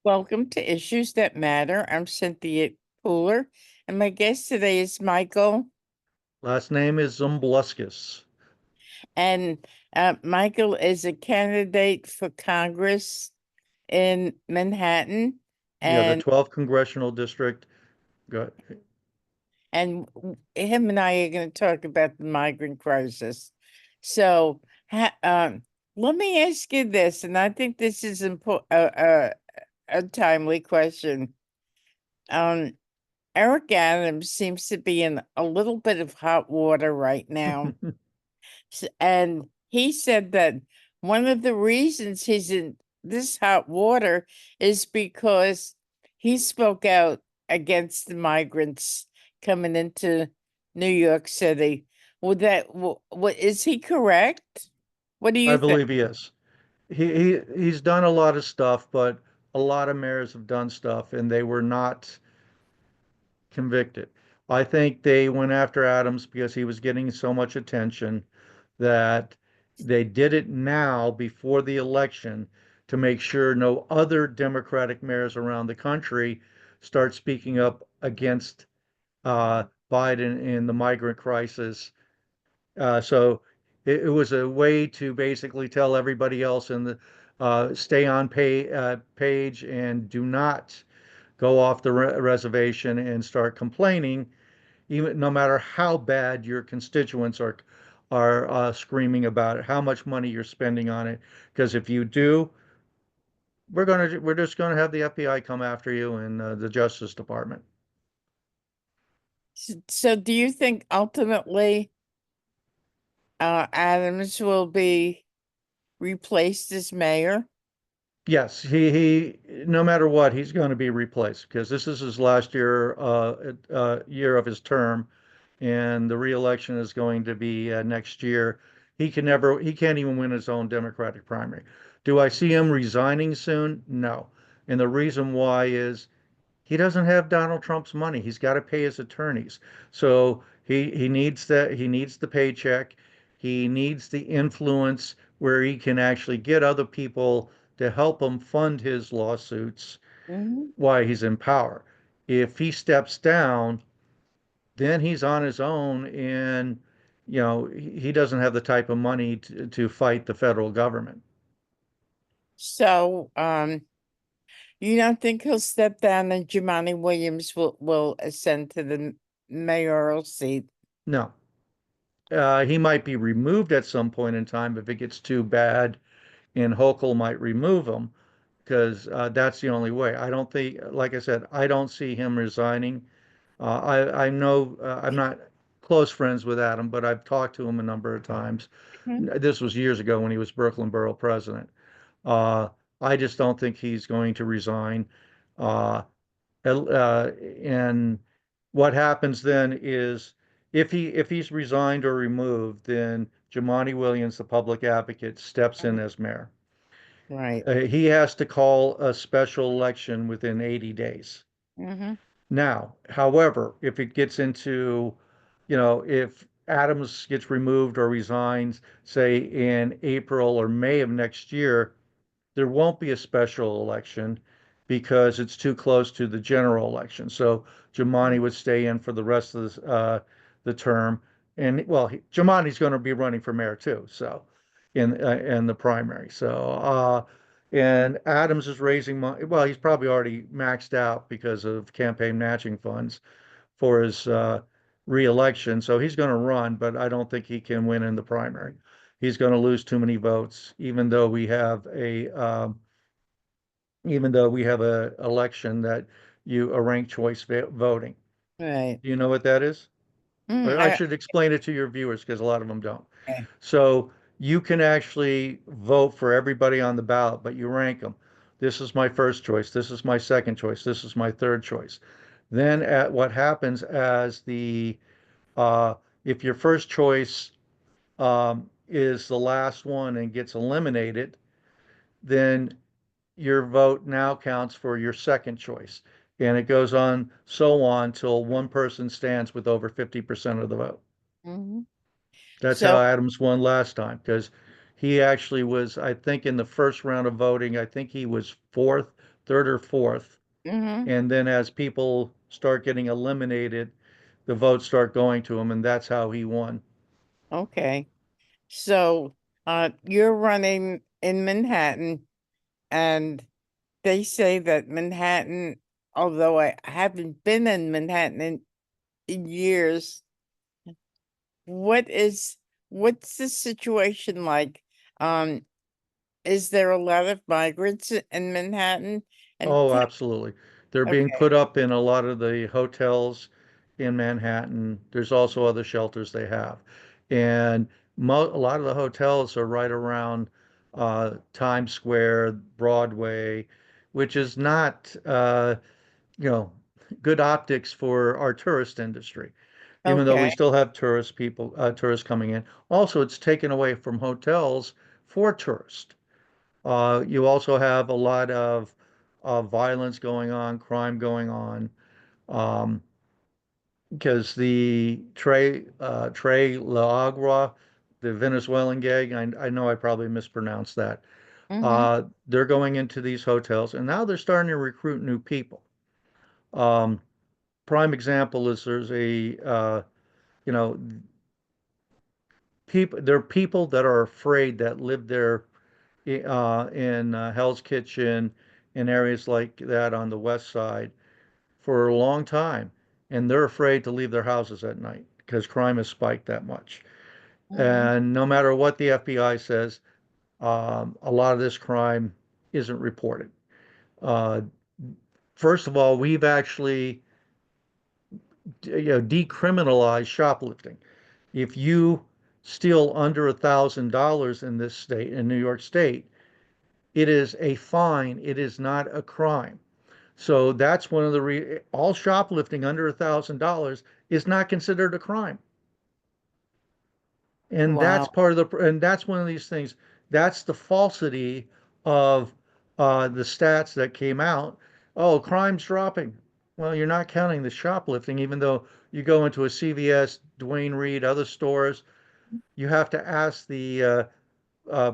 Welcome to Issues That Matter. I'm Cynthia Pooler, and my guest today is Michael. Last name is Zumbloskas. And Michael is a candidate for Congress in Manhattan, Yeah, the and 12th congressional district. Go him and I are going to talk about the migrant crisis. So, let me ask you this, and I think this is a timely question. Um, Eric Adams seems to be in a little bit of hot water right now. ahead. And he said that one of the reasons he's in this hot water is because he spoke out against the migrants coming into New York City. Would that, what is he correct? What do I you think? believe he is. He's done a lot of stuff, but a lot of mayors have done stuff and they were not convicted. I think they went after Adams because he was getting so much attention that they did it now before the election to make sure no other Democratic mayors around the country start speaking up against Biden in the migrant crisis. So it was a way to basically tell everybody else in the stay on page and do not go off the reservation and start complaining, even no matter how bad your constituents are screaming about it, how much money you're spending on it. Because if you do, we're just gonna have the FBI come after you and the Justice Department. So do you think ultimately Adams will be replaced as mayor? Yes, he no matter what, he's going to be replaced because this is his last year of his term, and the reelection is going to be next year. He can't even win his own Democratic primary. Do I see him resigning soon? No. And the reason why is he doesn't have Donald Trump's money. He's got to pay his attorneys. So he needs the paycheck. He needs the influence where he can actually get other people to help him fund his lawsuits Mhm. while he's in power. If he steps down, then he's on his own and he doesn't have the type of money to fight the federal government. So, you don't think he'll step down and Jumaane Williams will ascend to the mayoral seat? No. He might be removed at some point in time if it gets too bad, and Hochul might remove him because that's the only way. I don't think, like I said, I don't see him resigning. I know I'm not close friends with Adam, but I've talked to him a number of times. Mhm. This was years ago when he was Brooklyn Borough president. Uh, I just don't think he's going to resign. Uh, and what happens then is if he's resigned or removed, then Jumaane Williams, the public advocate, steps in as mayor. Right. He has to call a special election within 80 days. Hmm. Now, however, if it gets into, if Adams gets removed or resigns, say in April or May of next year, there won't be a special election because it's too close to the general election. So Jumaane would stay in for the rest of the term, and well, Jumane's going to be running for mayor too. So in the primary. And Adams is raising money. Well, he's probably already maxed out because of campaign matching funds for his reelection. So he's going to run, but I don't think he can win in the primary. He's going to lose too many votes, even though we have a election that a ranked choice voting. Right. Do you know what that is? Mm, Or I should explain it to your viewers because a lot of them don't. okay. So you can actually vote for everybody on the ballot, but you rank them. This is my first choice. This is my second choice. This is my third choice. Then at what happens as uh, if your first choice is the last one and gets eliminated, then your vote now counts for your second choice. And it goes on so on till one person stands with over 50% of the vote. Hmm. That's how So, Adams won last time because He actually was, I think, in the first round of voting, I think he was fourth, third or fourth. Mm-hmm. And then as people start getting eliminated, the votes start going to him, and that's how he won. Okay. So, you're running in Manhattan, and they say that Manhattan, although I haven't been in Manhattan in years, what is what's the situation like? Um, is there a lot of migrants in Manhattan? And Oh, absolutely. They're being okay, put up in a lot of the hotels in Manhattan. There's also other shelters they have. And a lot of the hotels are right around Times Square, Broadway, which is not, you know, good optics for our tourist industry, even though we okay. still have tourists coming in. Also, it's taken away from hotels for tourists. You also have a lot of violence going on, crime going on, um, because the Trey La Agua, the Venezuelan gang, I know I probably mispronounced that. Mm-hmm. They're going into these hotels, and now they're starting to recruit new people. Um, Prime example is there's you know, there are people that are afraid that live there in Hell's Kitchen, in areas like that on the west side for a long time, and they're afraid to leave their houses at night because crime has spiked that much. Mm-hmm. And no matter what the FBI says, a lot of this crime isn't reported. Uh, First of all, we've actually decriminalized shoplifting. If you steal under $1,000 in this state, in New York State, it is a fine. It is not a crime. So that's one of all shoplifting under $1,000 is not considered a crime. And that's Wow. part of and that's one of these things. That's the falsity of the stats that came out. Oh, crime's dropping. Well, you're not counting the shoplifting, even though you go into a CVS, Dwayne Reed, other stores, you have to ask the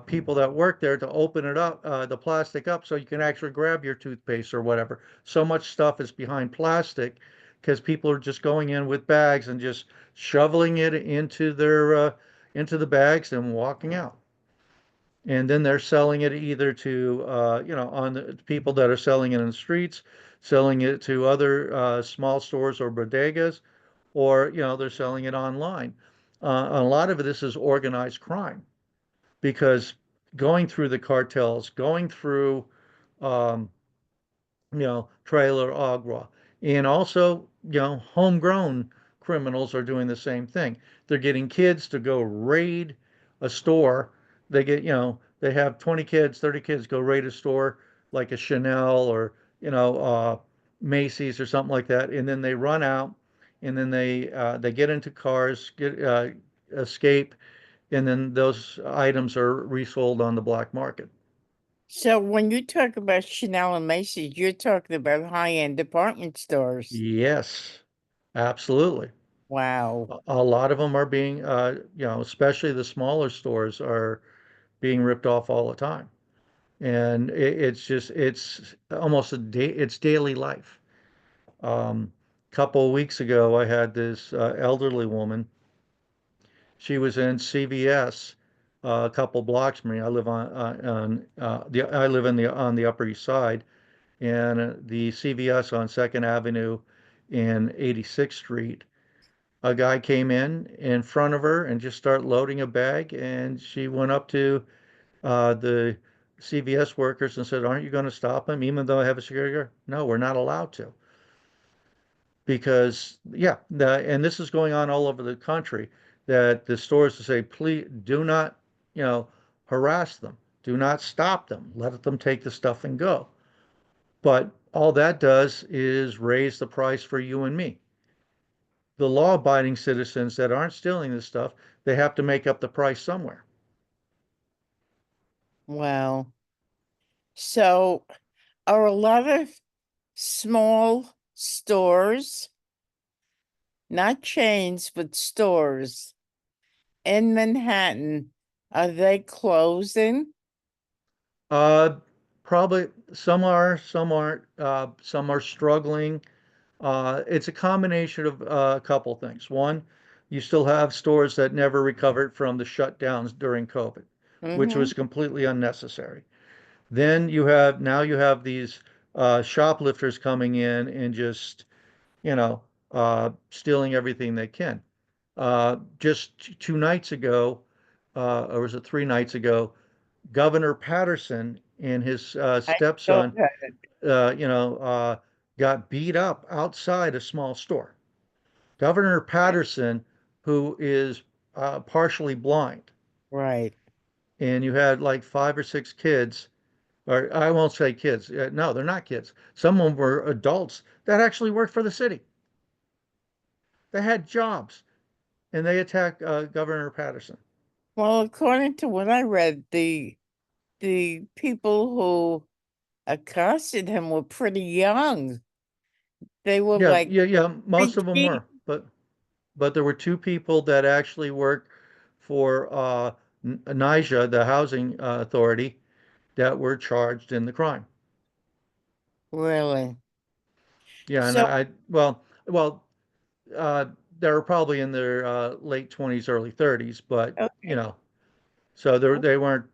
people that work there to open it up, the plastic up, so you can actually grab your toothpaste or whatever. So much stuff is behind plastic because people are just going in with bags and just shoveling it into the bags and walking out. And then they're selling it either to on the people that are selling it in the streets, selling it to other small stores or bodegas, or they're selling it online. A lot of this is organized crime because going through the cartels, going through, um, trailer agua, and also, homegrown criminals are doing the same thing. They're getting kids to go raid a store. They have 20 kids, 30 kids go raid a store like a Chanel or, Macy's or something like that, and then they run out, and then they get into cars, escape, and then those items are resold on the black market. So when you talk about Chanel and Macy's, you're talking about high-end department stores. Yes, absolutely. Wow. A lot of them are being, especially the smaller stores are being ripped off all the time. And it's almost it's daily life. Couple of weeks ago, I had this elderly woman. She was in CVS a couple blocks from me. I live on the Upper East Side, and the CVS on Second Avenue and 86th Street. A guy came in front of her and just started loading a bag, and she went up to the CVS workers and said, "Aren't you going to stop him, even though I have a security guard?" No, we're not allowed to, because and this is going on all over the country. That the stores to say, please do not, you know, harass them, do not stop them, let them take the stuff and go. But all that does is raise the price for you and me. The law-abiding citizens that aren't stealing this stuff, they have to make up the price somewhere. Wow. So are a lot of small stores, not chains, but stores in Manhattan Are they closing? Uh, Probably some are, some aren't. Some are struggling. It's a combination of a couple things. One, you still have stores that never recovered from the shutdowns during COVID, which Mm-hmm. was completely unnecessary. Then you have these shoplifters coming in and just, you know, stealing everything they can. Just 2 nights ago, or was it 3 nights ago, Governor Patterson and his I saw stepson, that. uh, you know, uh, got beat up outside a small store. Governor Patterson, who is partially blind, Right. and you had like 5 or 6 kids, or I won't say kids. No, they're not kids. Some of them were adults that actually worked for the city. They had jobs, and they attacked Governor Patterson. Well, according to what I read, the people who accosted him were pretty young. They were Yeah, like yeah, yeah. Most of them preteen. were, but there were 2 people that actually worked for NYSA, the housing authority, that were charged in the crime. Really. Yeah, and So, well, uh, they were probably in their late 20s, early 30s, but okay. so they weren't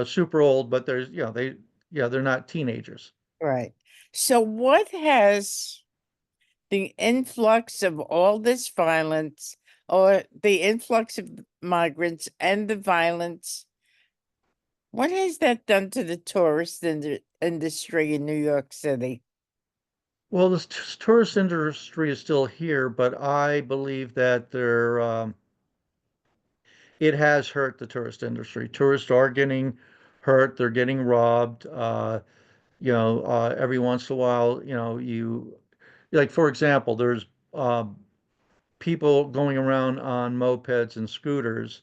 super old, but there's they're not teenagers. Right. So what has the influx of all this violence or the influx of migrants and the violence, what has that done to the tourist industry in New York City? Well, the tourist industry is still here, but I believe that it has hurt the tourist industry. Tourists are getting hurt. They're getting robbed. Every once in a while, like for example, there's um, people going around on mopeds and scooters,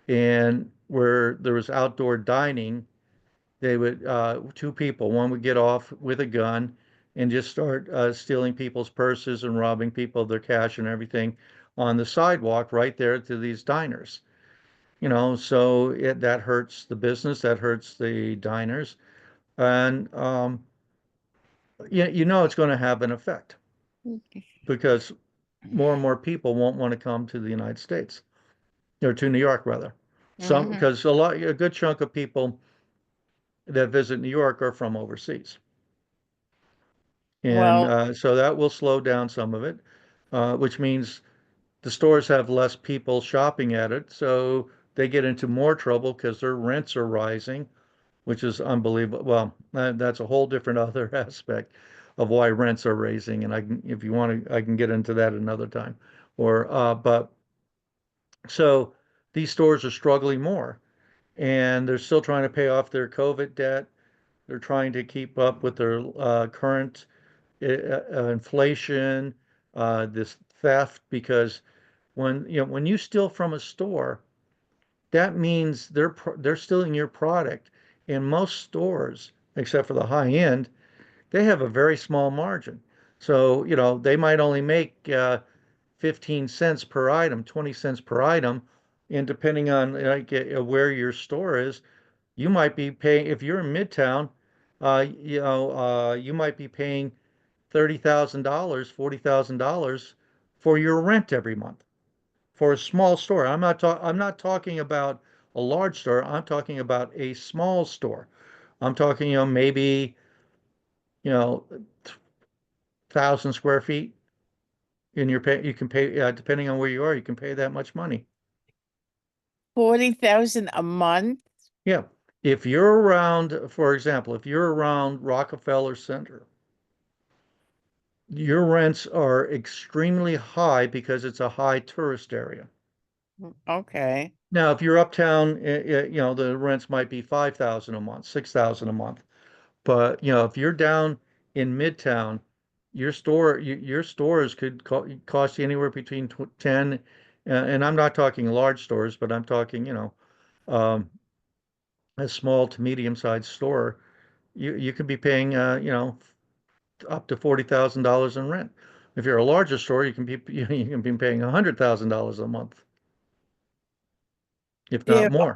and where there was outdoor dining, they would 2 people, one would get off with a gun and just start stealing people's purses and robbing people of their cash and everything on the sidewalk right there to these diners. So that hurts the business, that hurts the diners, and it's going to have an effect because more and more people won't want to come to the United States or to New York rather. Some Hmm. because a good chunk of people that visit New York are from overseas, and Well, so that will slow down some of it, which means the stores have less people shopping at it, so they get into more trouble because their rents are rising, which is unbelievable. Well, that's a whole different other aspect of why rents are raising, and if you want to, I can get into that another time. But so these stores are struggling more, and they're still trying to pay off their COVID debt. They're trying to keep up with their current inflation, this theft, because when you steal from a store, that means they're stealing your product. In most stores, except for the high end, they have a very small margin. So, they might only make 15 cents per item, 20 cents per item. And depending on like where your store is, you might be paying, if you're in Midtown, you might be paying $30,000, $40,000 for your rent every month for a small store. I'm not talking about a large store. I'm talking about a small store. I'm talking, maybe, you know, 1,000 square feet, and you can pay, depending on where you are, you can pay that much money. 40,000 a month? Yeah. If you're around, for example, if you're around Rockefeller Center, your rents are extremely high because it's a high tourist area. Okay. Now, if you're uptown, the rents might be 5,000 a month, 6,000 a month. But, if you're down in Midtown, your stores could cost you anywhere between 10, and I'm not talking large stores, but I'm talking, um, a small to medium-sized store. You could be paying, up to $40,000 in rent. If you're a larger store, you can be paying $100,000 a month. if not There more.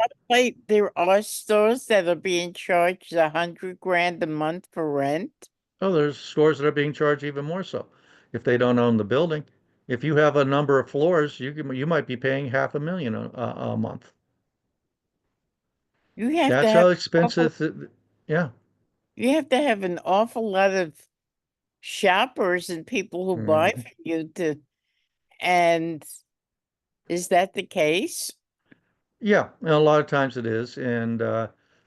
there are stores that are being charged 100 grand a month for rent. Oh, there's stores that are being charged even more so if they don't own the building. If you have a number of floors, you might be paying half a million a month. You have to That's have how awful, expensive. Yeah. you have to have an awful lot of shoppers and people who buy Mhm. from you and is that the case? Yeah, and a lot of times it is. And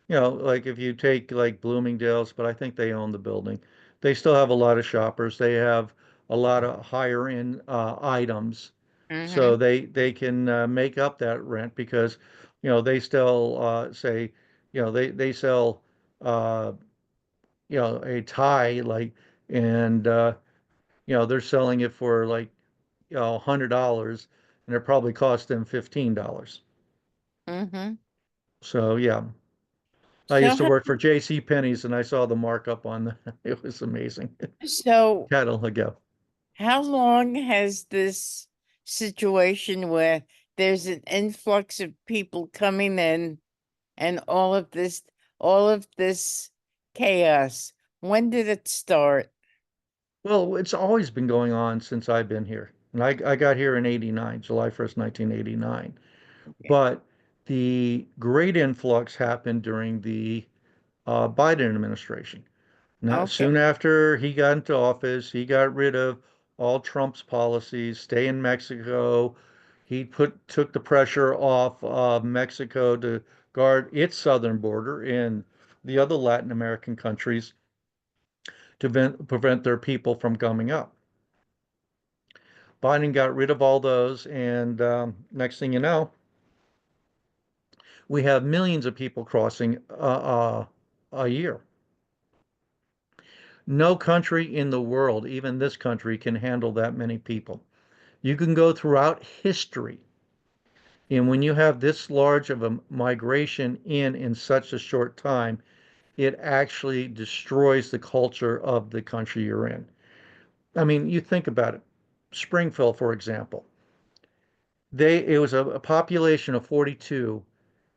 like if you take like Bloomingdale's, but I think they own the building. They still have a lot of shoppers. They have a lot of higher end items, so Mm-hmm. they can make up that rent because they still say they sell uh, a tie like and they're selling it for like $100 and it probably cost them $15. Mm-hmm. So yeah. I So used to how, work for J.C. Penney's and I saw the markup on the, it was amazing. so Cattle ago. how long has this situation where there's an influx of people coming in and all of this chaos, when did it start? Well, it's always been going on since I've been here. And I got here in 89, July 1st, 1989. Okay. But the great influx happened during the Biden administration. Not Okay. soon after he got into office, he got rid of all Trump's policies, stay in Mexico. He took the pressure off of Mexico to guard its southern border and the other Latin American countries to prevent their people from coming up. Biden got rid of all those, and next thing you know, we have millions of people crossing a year. No country in the world, even this country, can handle that many people. You can go throughout history, and when you have this large of a migration in such a short time, it actually destroys the culture of the country you're in. I mean, you think about it. Springfield, for example, it was a population of 42,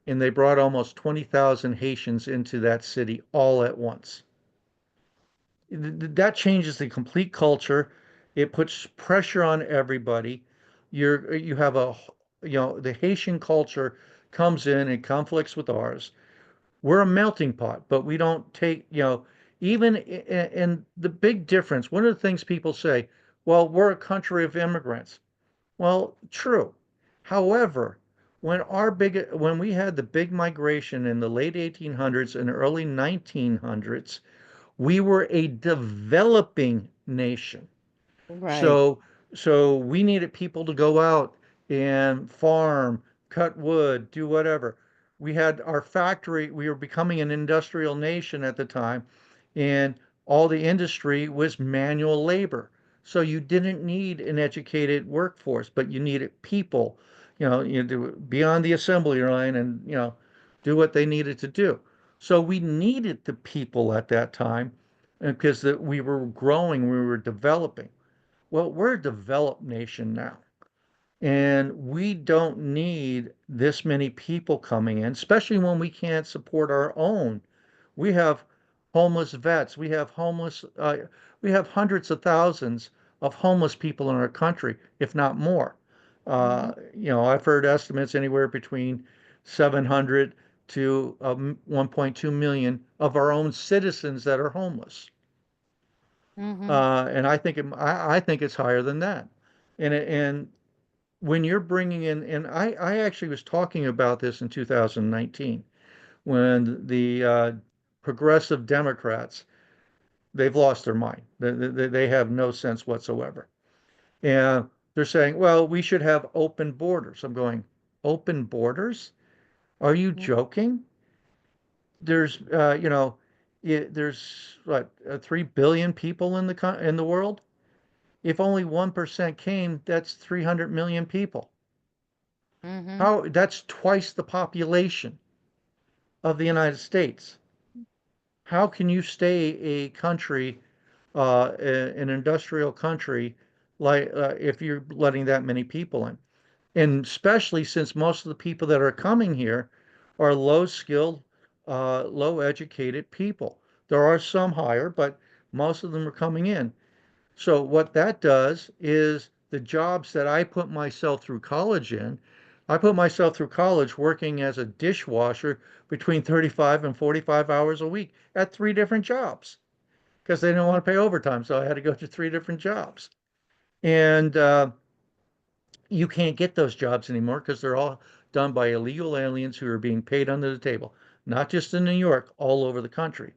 and they brought almost 20,000 Haitians into that city all at once. That changes the complete culture. It puts pressure on everybody. You have the Haitian culture comes in and conflicts with ours. We're a melting pot, but we don't take, even in the big difference. One of the things people say, well, we're a country of immigrants. Well, true. However, when we had the big migration in the late 1800s and early 1900s, we were a developing nation. Right. So we needed people to go out and farm, cut wood, do whatever. We had our factory, we were becoming an industrial nation at the time, and all the industry was manual labor. So you didn't need an educated workforce, but you needed people, to be on the assembly line and, do what they needed to do. So we needed the people at that time because we were growing, we were developing. Well, we're a developed nation now, and we don't need this many people coming in, especially when we can't support our own. We have homeless vets. We have hundreds of thousands of homeless people in our country, if not more. Mm-hmm. I've heard estimates anywhere between 700 to 1.2 million of our own citizens that are homeless. Mm-hmm. And I think it's higher than that. And when you're bringing in, and I actually was talking about this in 2019 when the progressive Democrats, they've lost their mind. They have no sense whatsoever. And they're saying, well, we should have open borders. I'm going, open borders? Are you joking? There's, there's what, 3 billion people in the world? If only 1% came, that's 300 million people. Mm-hmm. That's twice the population of the United States. How can you stay a country, an industrial country, like if you're letting that many people in? And especially since most of the people that are coming here are low skilled, low educated people. There are some higher, but most of them are coming in. So what that does is the jobs that I put myself through college in, I put myself through college working as a dishwasher between 35 and 45 hours a week at three different jobs because they didn't want to pay overtime. So I had to go to three different jobs. And you can't get those jobs anymore because they're all done by illegal aliens who are being paid under the table, not just in New York, all over the country.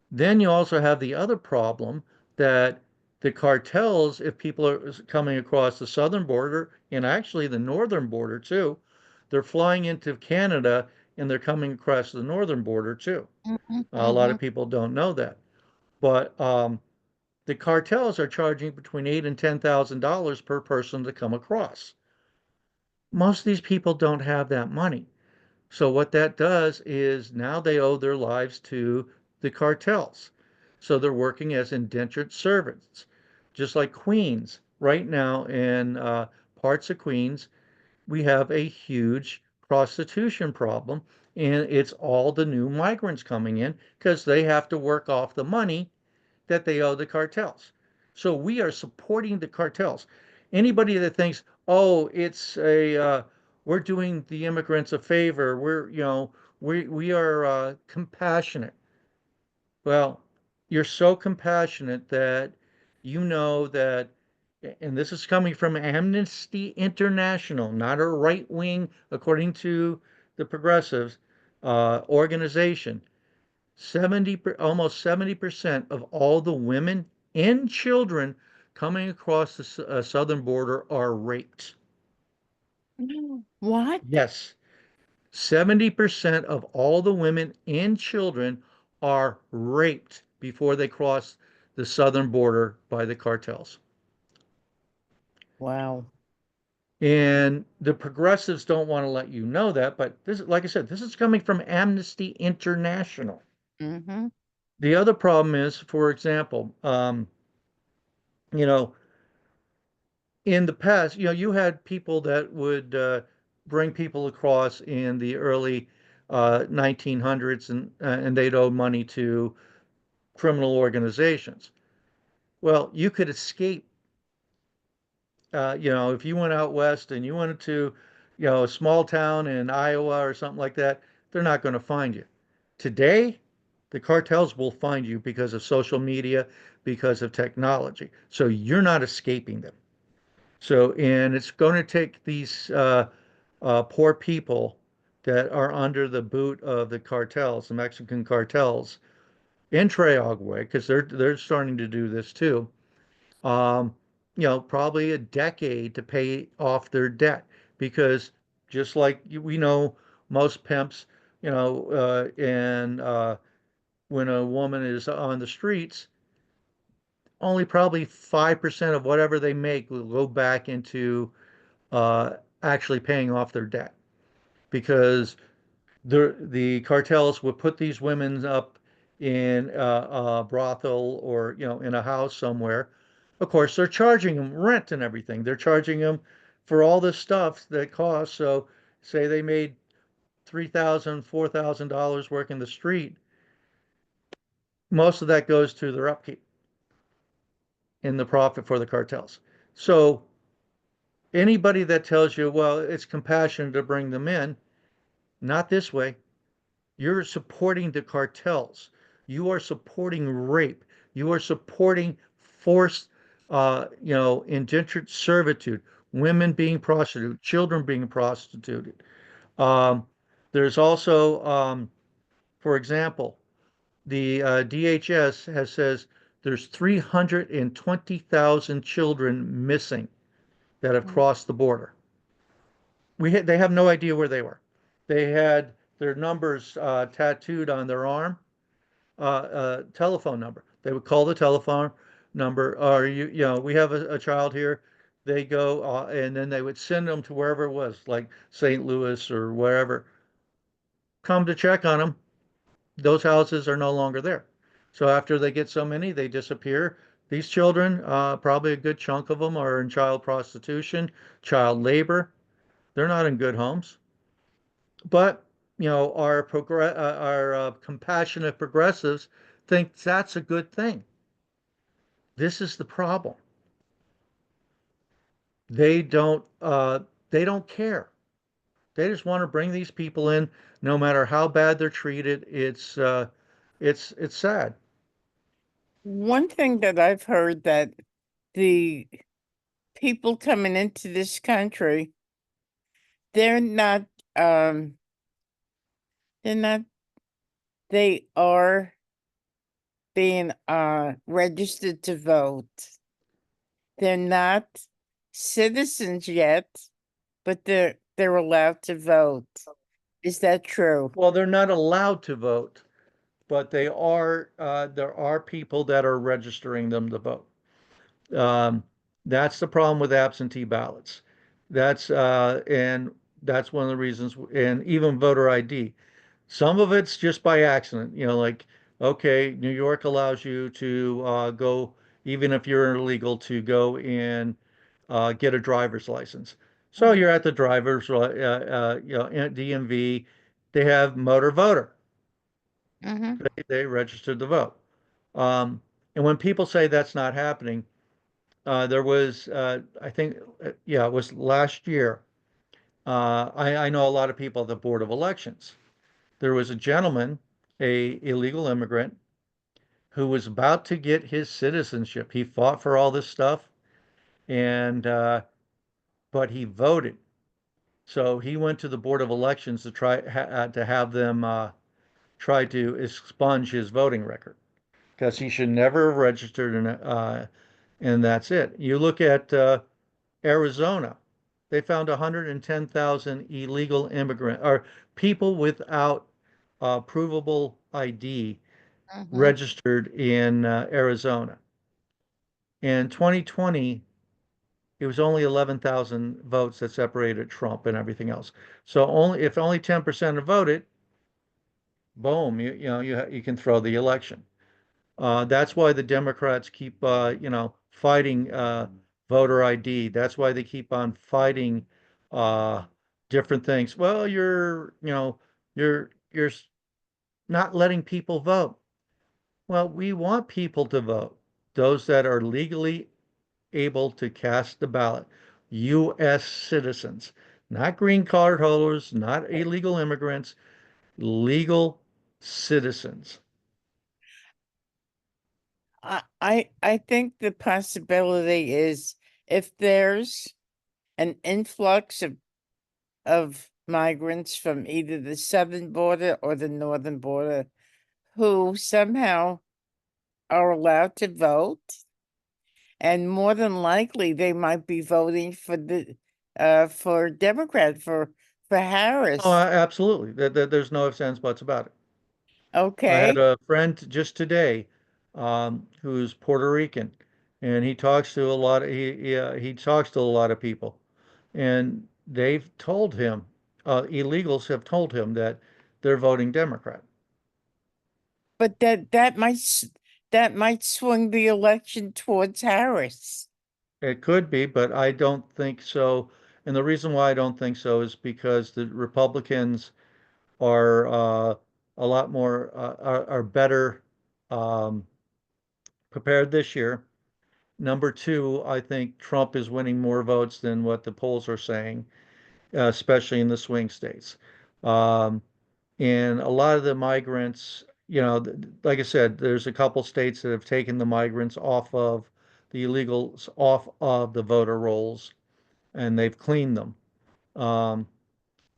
Then you also have the other problem that the cartels, if people are coming across the southern border and actually the northern border too, they're flying into Canada and they're coming across the northern border too. Mhm, A lot of mhm. people don't know that, but the cartels are charging between $8,000 and $10,000 per person to come across. Most of these people don't have that money. So what that does is now they owe their lives to the cartels. So they're working as indentured servants, just like Queens. Right now in parts of Queens, we have a huge prostitution problem, and it's all the new migrants coming in because they have to work off the money that they owe the cartels. So we are supporting the cartels. Anybody that thinks, oh, it's a we're doing the immigrants a favor, we are compassionate. Well, you're so compassionate that you know that, and this is coming from Amnesty International, not a right wing, according to the progressives organization. 70, almost 70% of all the women and children coming across the southern border are raped. What? Yes, 70% of all the women and children are raped before they cross the southern border by the cartels. Wow. And the progressives don't want to let you know that, but this, like I said, this is coming from Amnesty International. Mm-hmm. The other problem is, for example, you know, in the past, you had people that would bring people across in the early 1900s, and they'd owe money to criminal organizations. Well, you could escape. If you went out west and you went to, a small town in Iowa or something like that, they're not going to find you. Today, the cartels will find you because of social media, because of technology. So you're not escaping them. So, and it's going to take these poor people that are under the boot of the cartels, the Mexican cartels in Treogway, because they're starting to do this too. Um, probably a decade to pay off their debt, because just like we know, most pimps, and when a woman is on the streets, only probably 5% of whatever they make will go back into uh, actually paying off their debt, because the cartels would put these women up in a brothel, or in a house somewhere. Of course, they're charging them rent and everything. They're charging them for all this stuff that costs. So, say they made $3,000, $4,000 working the street. Most of that goes to their upkeep in the profit for the cartels. So anybody that tells you, well, it's compassion to bring them in, not this way. You're supporting the cartels. You are supporting rape. You are supporting forced, indentured servitude, women being prostituted, children being prostituted. Um, there's also, for example, the DHS has says there's 320,000 children missing that have crossed the border. They have no idea where they were. They had their numbers tattooed on their arm, telephone number. They would call the telephone number, or we have a child here. They go, and then they would send them to wherever it was, like St. Louis or wherever. Come to check on them. Those houses are no longer there. So after they get so many, they disappear. These children, probably a good chunk of them are in child prostitution, child labor. They're not in good homes. But, our compassionate progressives think that's a good thing. This is the problem. They don't they don't care. They just want to bring these people in, no matter how bad they're treated. It's sad. One thing that I've heard that the people coming into this country, they're not, um, they're not, they are being registered to vote. They're not citizens yet, but they're allowed to vote. Is that true? Well, they're not allowed to vote, but there are people that are registering them to vote. Um, that's the problem with absentee ballots. And that's one of the reasons, and even voter ID. Some of it's just by accident, like, okay, New York allows you to go, even if you're illegal, to go and get a driver's license. So Mhm. you're at the DMV, they have motor voter. Mhm. They registered to vote. Um, and when people say that's not happening, there was, I think, yeah, it was last year. I know a lot of people at the Board of Elections. There was a gentleman, a illegal immigrant, who was about to get his citizenship. He fought for all this stuff, and but he voted. So he went to the Board of Elections to to have them try to expunge his voting record because he should never have registered, and that's it. You look at Arizona, they found 110,000 illegal immigrant or people without provable ID Mhm. registered in Arizona. In 2020, it was only 11,000 votes that separated Trump and everything else. So only 10% have voted, boom, you can throw the election. That's why the Democrats keep fighting voter ID. That's why they keep on fighting uh, different things. Well, you're not letting people vote. Well, we want people to vote. Those that are legally able to cast the ballot. U.S. citizens, not green card holders, not illegal immigrants, legal citizens. I think the possibility is if there's an influx of migrants from either the southern border or the northern border who somehow are allowed to vote, and more than likely they might be voting for Democrat for Oh, Harris. absolutely. There's no ifs, ands, buts about it. I had Okay, a friend just today who's Puerto Rican, and he talks to a lot of people, and they've told him, illegals have told him that they're voting Democrat. but that might swing the election towards Harris. It could be, but I don't think so. And the reason why I don't think so is because the Republicans are a lot more are better um, prepared this year. Number two, I think Trump is winning more votes than what the polls are saying, especially in the swing states. Um, and a lot of the migrants, like I said, there's a couple states that have taken the migrants off of the illegals off of the voter rolls, and they've cleaned them. Um,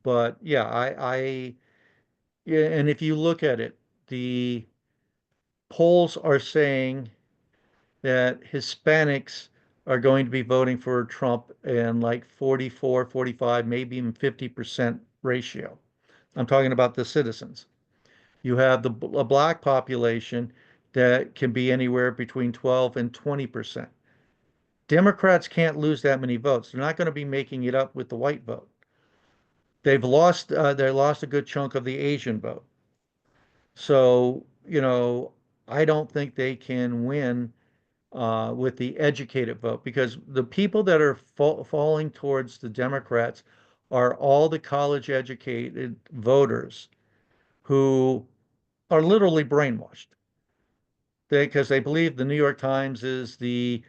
but yeah, yeah, and if you look at it, the polls are saying that Hispanics are going to be voting for Trump in like 44, 45, maybe even 50% ratio. I'm talking about the citizens. You have a black population that can be anywhere between 12 and 20%. Democrats can't lose that many votes. They're not going to be making it up with the white vote. They lost a good chunk of the Asian vote. So, I don't think they can win with the educated vote, because the people that are falling towards the Democrats are all the college educated voters who are literally brainwashed. Because they believe the New York Times is the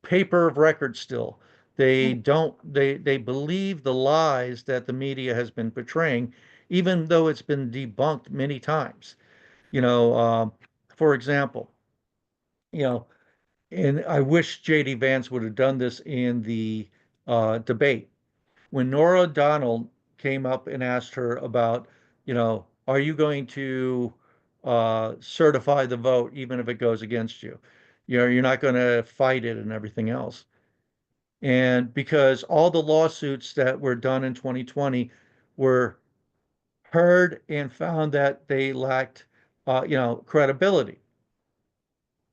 paper of record still. They believe the lies that the media has been portraying, even though it's been debunked many times. You know, for example, you know, and I wish J.D. Vance would have done this in the debate. When Nora O'Donnell came up and asked her about, are you going to certify the vote even if it goes against you? You're not going to fight it and everything else. And because all the lawsuits that were done in 2020 were heard and found that they lacked, credibility.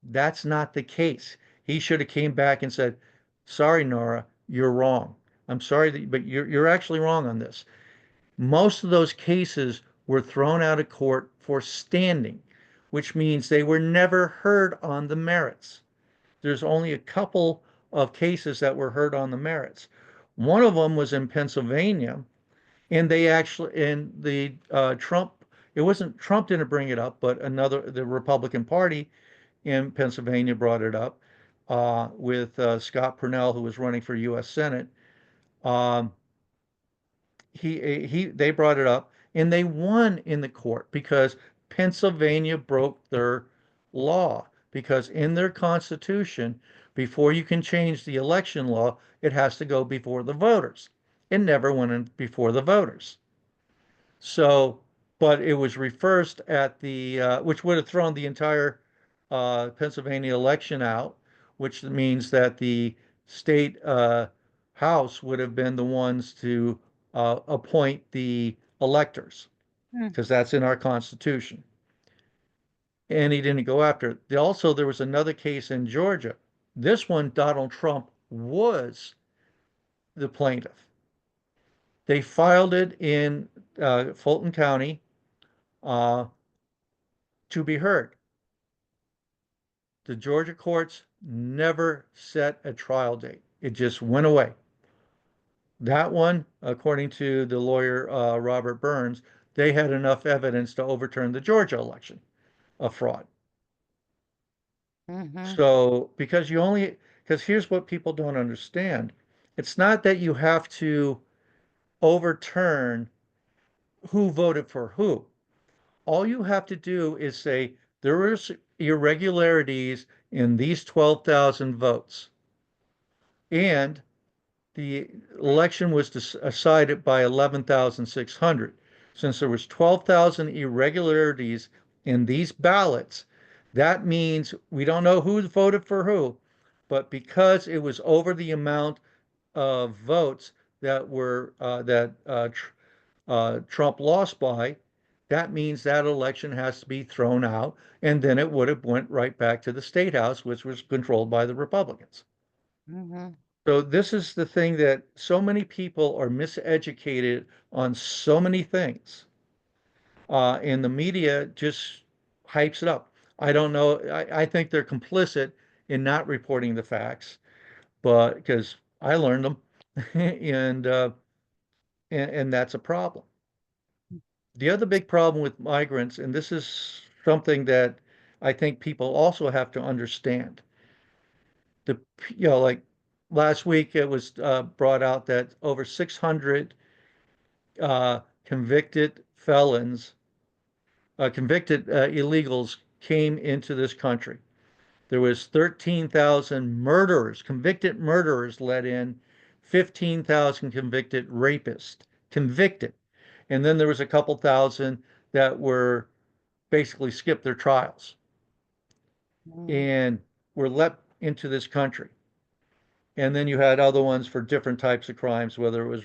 That's not the case. He should have came back and said, "Sorry, Nora, you're wrong. I'm sorry but you're actually wrong on this." Most of those cases were thrown out of court for standing, which means they were never heard on the merits. There's only a couple of cases that were heard on the merits. One of them was in Pennsylvania, and they actually, in the Trump, it wasn't Trump didn't bring it up, but the Republican Party in Pennsylvania brought it up with Scott Purnell, who was running for U.S. Senate. Um, they brought it up, and they won in the court because Pennsylvania broke their law. Because in their constitution, before you can change the election law, it has to go before the voters. It never went in before the voters. So, but it was reversed at which would have thrown the entire Pennsylvania election out, which means that the state House would have been the ones to appoint the electors, Mm. because that's in our Constitution. And he didn't go after it. Also, there was another case in Georgia. This one, Donald Trump was the plaintiff. They filed it in Fulton County uh, to be heard. The Georgia courts never set a trial date. It just went away. That one, according to the lawyer Robert Burns, they had enough evidence to overturn the Georgia election of fraud. Mm-hmm. So, because here's what people don't understand. It's not that you have to overturn who voted for who. All you have to do is say there was irregularities in these 12,000 votes, and the election was decided by 11,600. Since there was 12,000 irregularities in these ballots, that means we don't know who voted for who, but because it was over the amount of votes that Trump lost by, that means that election has to be thrown out, and then it would have went right back to the state house, which was controlled by the Republicans. Mm-hmm. So this is the thing that so many people are miseducated on so many things, and the media just hypes it up. I don't know. I think they're complicit in not reporting the facts, but because I learned them, and, uh, and that's a problem. The other big problem with migrants, and this is something that I think people also have to understand. The like last week it was brought out that over 600 convicted felons, convicted illegals came into this country. There was 13,000 murderers, convicted murderers let in, 15,000 convicted rapists, convicted. And then there was a couple thousand that were basically skipped their trials and were let into this country. And then you had other ones for different types of crimes, whether it was,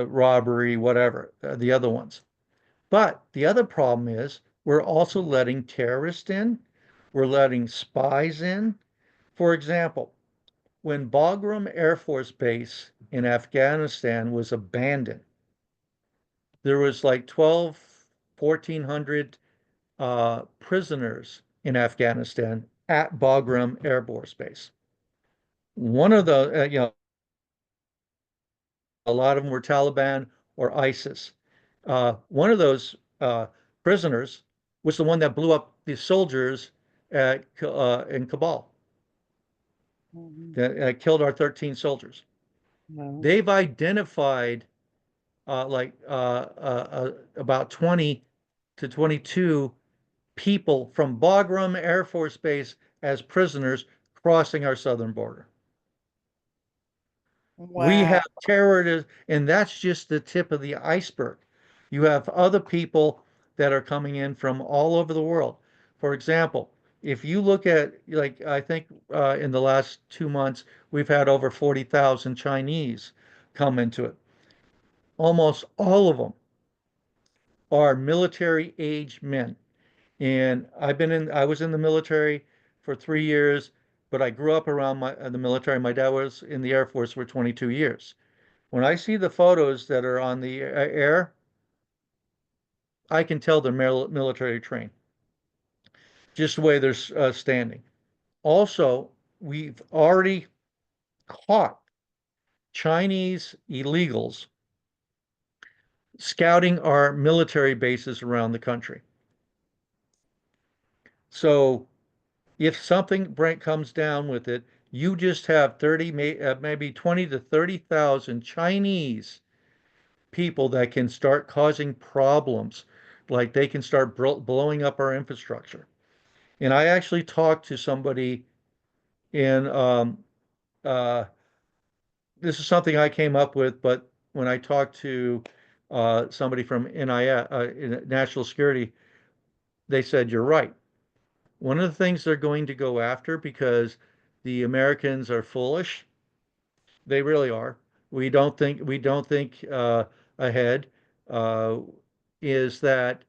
robbery, whatever, the other ones. But the other problem is we're also letting terrorists in, we're letting spies in. For example, when Bagram Air Force Base in Afghanistan was abandoned, there was like 1,400 prisoners in Afghanistan at Bagram Air Force Base. One of the, a lot of them were Taliban or ISIS. One of those prisoners was the one that blew up the soldiers in Kabul Mhm. that killed our 13 soldiers. No. They've identified about 20 to 22 people from Bagram Air Force Base as prisoners crossing our southern border. We Wow. have terrorists, and that's just the tip of the iceberg. You have other people that are coming in from all over the world. For example, if you look at, like, I think in the last 2 months, we've had over 40,000 Chinese come into it. Almost all of them are military age men. And I was in the military for 3 years, but I grew up around the military. My dad was in the Air Force for 22 years. When I see the photos that are on the air, I can tell they're military trained, just the way they're standing. Also, we've already caught Chinese illegals scouting our military bases around the country. So if something comes down with it, you just have 30, maybe 20 to 30,000 Chinese people that can start causing problems. Like they can start blowing up our infrastructure. And I actually talked to somebody in, uh, this is something I came up with, but when I talked to somebody from NIS, National Security, they said, you're right. One of the things they're going to go after because the Americans are foolish, they really are. We don't think ahead. Uh, is that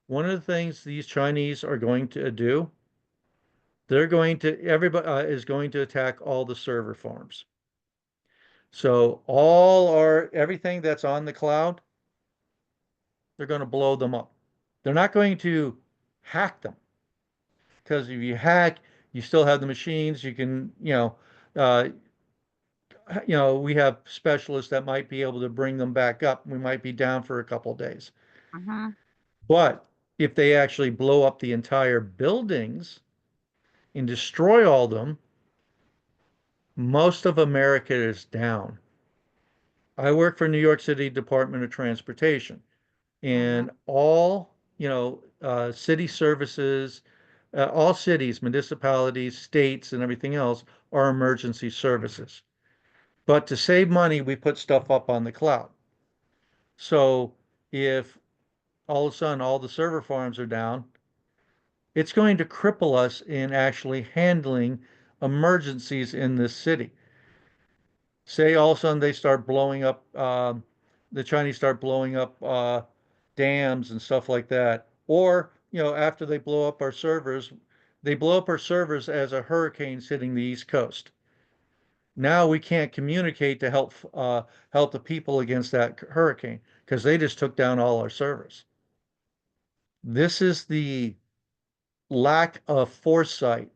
one of the things these Chinese are going to do? Everybody is going to attack all the server farms. So everything that's on the cloud, they're going to blow them up. They're not going to hack them because if you hack, you still have the machines. You can, uh, we have specialists that might be able to bring them back up. We might be down for a couple of days. Uh-huh. But if they actually blow up the entire buildings and destroy all of them, most of America is down. I work for New York City Department of Transportation, Uh-huh. and all, city services, all cities, municipalities, states, and everything else are emergency services. But to save money, we put stuff up on the cloud. So if all of a sudden all the server farms are down, it's going to cripple us in actually handling emergencies in this city. Say all of a sudden they start blowing up, the Chinese start blowing up dams and stuff like that. Or, after they blow up our servers, they blow up our servers as a hurricane's hitting the East Coast. Now we can't communicate to help the people against that hurricane because they just took down all our servers. This is the lack of foresight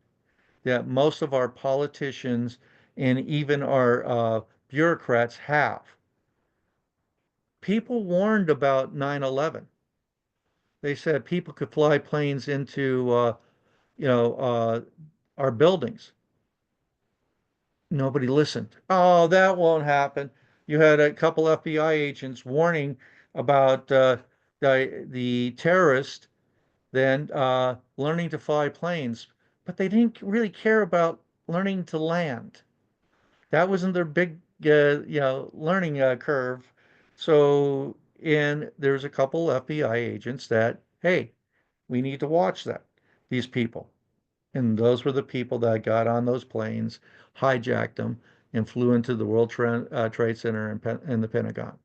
that most of our politicians and even our bureaucrats have. People warned about 9/11. They said people could fly planes into, you know, uh, our buildings. Nobody listened. Oh, that won't happen. You had a couple FBI agents warning about the terrorist then learning to fly planes, but they didn't really care about learning to land. That wasn't their big, learning curve. So, and there's a couple FBI agents that, hey, we need to watch these people. And those were the people that got on those planes, hijacked them, and flew into the Trade Center and the Pentagon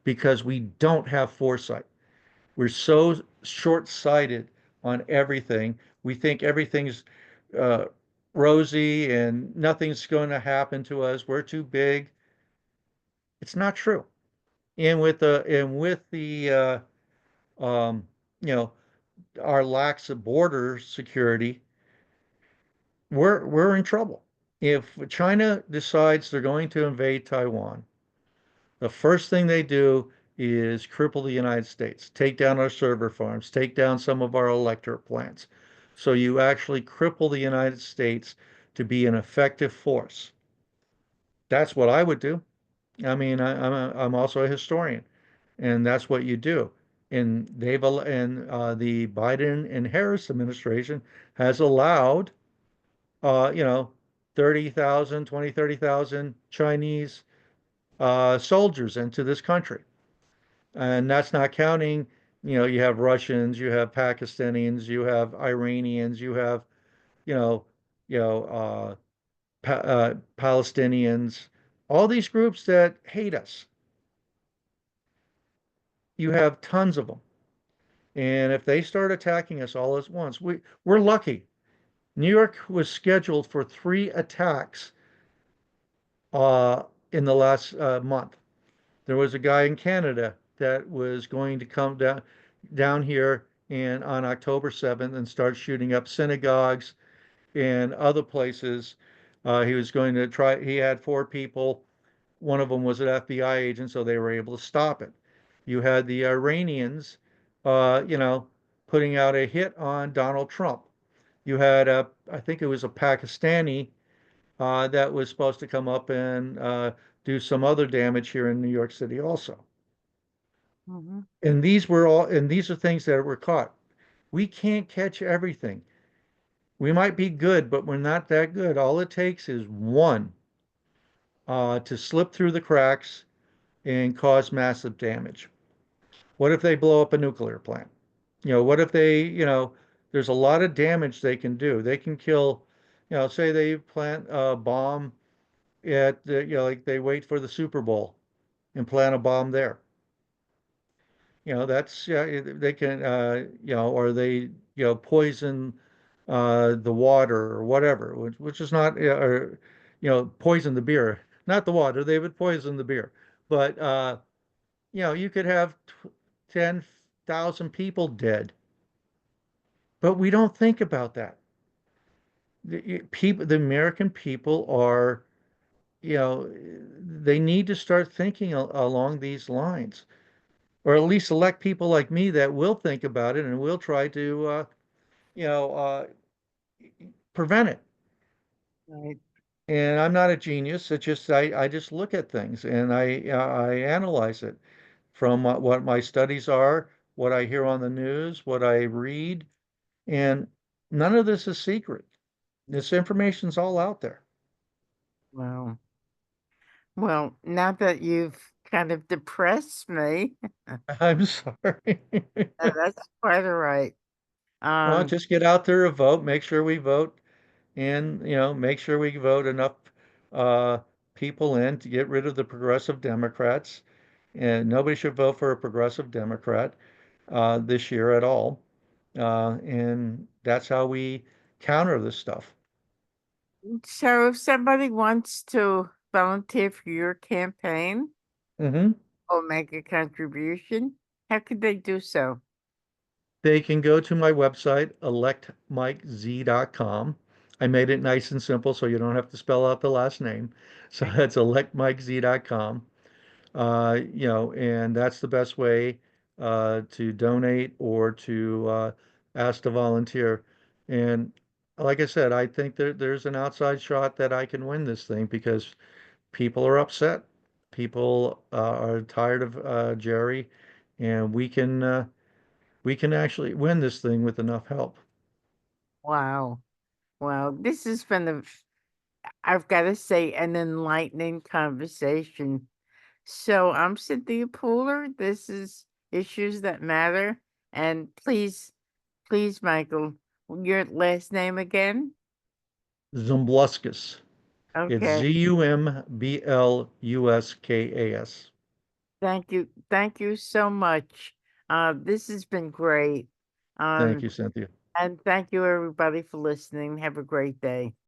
because we don't have foresight. We're so short-sighted on everything. We think everything's uh, rosy and nothing's going to happen to us. We're too big. It's not true. And with the um, you know our lack of border security, we're in trouble. If China decides they're going to invade Taiwan, the first thing they do is cripple the United States, take down our server farms, take down some of our electric plants. So you actually cripple the United States to be an effective force. That's what I would do. I mean, I'm also a historian, and that's what you do. And the Biden and Harris administration has allowed, you know, 30,000, 20, 30,000 Chinese soldiers into this country. And that's not counting, you have Russians, you have Pakistanis, you have Iranians, you have, you know, you know, Palestinians, all these groups that hate us. You have tons of them. And if they start attacking us all at once, we're lucky. New York was scheduled for 3 attacks uh, in the last month. There was a guy in Canada that was going to come down here and on October 7th and start shooting up synagogues and other places. He was going to try. He had 4 people. One of them was an FBI agent, so they were able to stop it. You had the Iranians, you know, putting out a hit on Donald Trump. You had I think it was a Pakistani that was supposed to come up and do some other damage here in New York City also. Mhm. And these are things that were caught. We can't catch everything. We might be good, but we're not that good. All it takes is one to slip through the cracks and cause massive damage. What if they blow up a nuclear plant? What if there's a lot of damage they can do. They can kill, say they plant a bomb like they wait for the Super Bowl and plant a bomb there. That's, yeah, they can, or they, poison the water or whatever, which is not, or, poison the beer, not the water. They would poison the beer. But, you could have 10,000 people dead. But we don't think about that. The American people are, they need to start thinking along these lines, or at least elect people like me that will think about it and will try to, you know, uh, prevent it. Right. And I'm not a genius. It's just I just look at things and I analyze it from what my studies are, what I hear on the news, what I read, and none of this is secret. This information's all out there. Well, well, now that you've kind of depressed me, I'm sorry. that's quite all right. Well, Um, just get out there and vote. Make sure we vote, and make sure we vote enough uh, people in to get rid of the progressive Democrats. And nobody should vote for a progressive Democrat this year at all. And that's how we counter this stuff. so if somebody wants to volunteer for your campaign Hmm. or make a contribution, how could they do so? They can go to my website, electmikez.com. I made it nice and simple so you don't have to spell out the last name. So Right. that's electmikez.com. And that's the best way to donate or to ask to volunteer. And like I said, I think there's an outside shot that I can win this thing because people are upset. People are tired of Jerry, and we can actually win this thing with enough help. Wow. Well, this has been I've got to say, an enlightening conversation. So I'm Cynthia Pooler. This is Issues That Matter. And please, Michael, your last name again? Zumbloskas. It's Okay. Zumblus. Thank you. Thank you so much. This has been great. Thank Um, you, Cynthia. and thank you everybody for listening. Have a great day.